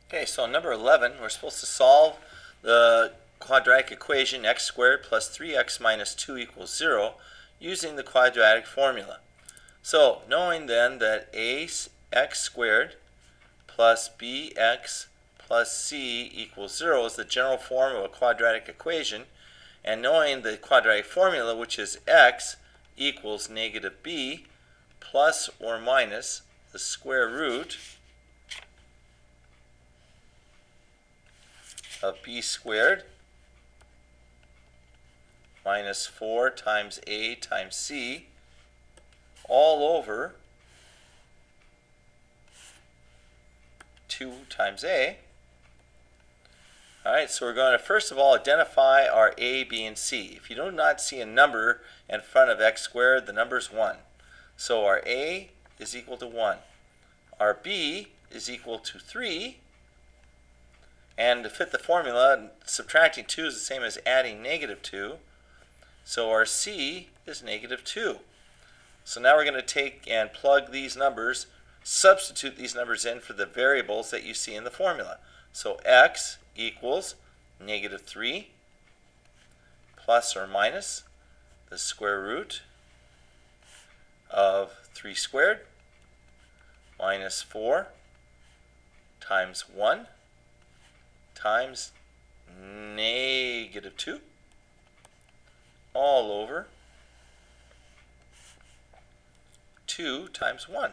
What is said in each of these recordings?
Okay, so number 11, we're supposed to solve the quadratic equation x squared plus 3x minus 2 equals 0 using the quadratic formula. So, knowing then that ax squared plus bx plus c equals 0 is the general form of a quadratic equation, and knowing the quadratic formula, which is x equals negative b plus or minus the square root of b squared minus 4 times a times c all over 2 times a. Alright, so we're going to first of all identify our a, b, and c. If you do not see a number in front of x squared, the number is 1. So our a is equal to 1. Our b is equal to 3. And to fit the formula, subtracting 2 is the same as adding negative 2. So our c is negative 2. So now we're going to take and plug these numbers, substitute these numbers in for the variables that you see in the formula. So x equals negative 3 plus or minus the square root of 3 squared minus 4 times 1 times negative 2 all over 2 times 1.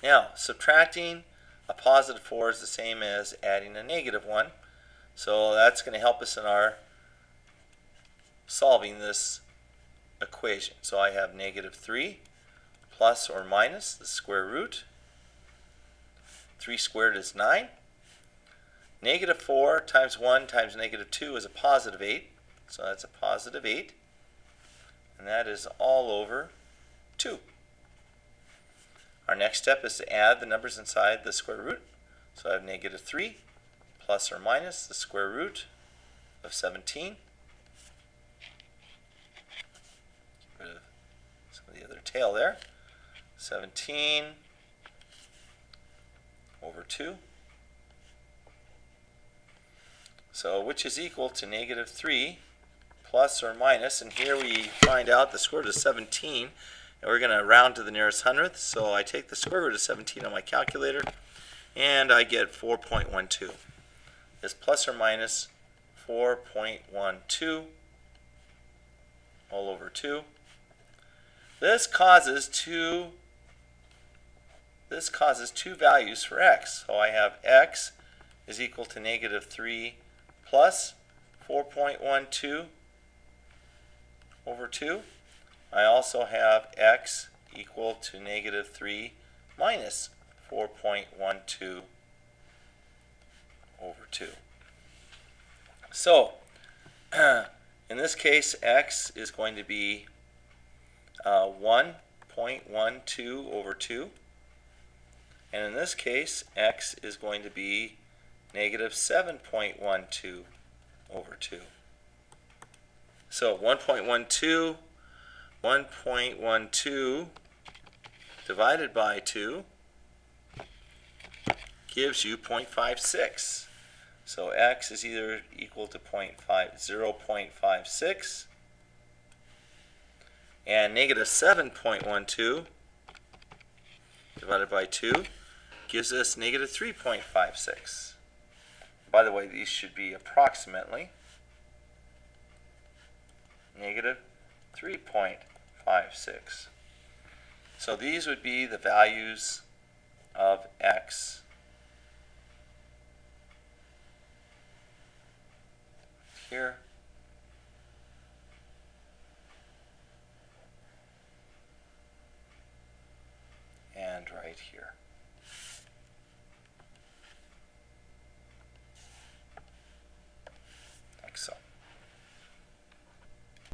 Now, subtracting a positive 4 is the same as adding a negative 1. So that's going to help us in our solving this equation. So I have negative 3 plus or minus the square root. 3 squared is 9. Negative 4 times 1 times negative 2 is a positive 8. So that's a positive 8. And that is all over 2. Our next step is to add the numbers inside the square root. So I have negative 3 plus or minus the square root of 17. Get rid of some of the other tail there. 17 over 2. So which is equal to negative 3 plus or minus, and here we find out the square root of 17, and we're going to round to the nearest hundredth. So I take the square root of 17 on my calculator, and I get 4.12. This plus or minus 4.12 all over 2. This causes two values for x. So I have x is equal to negative 3 plus 4.12 over 2. I also have x equal to negative 3 minus 4.12 over 2. So, in this case, x is going to be 1.12 over 2. And in this case, x is going to be negative 7.12 over 2. So 1.12 divided by 2 gives you 0.56. So x is either equal to 0.56, and negative 7.12 divided by 2 gives us negative 3.56. By the way, these should be approximately negative 3.56. So these would be the values of x here and right here.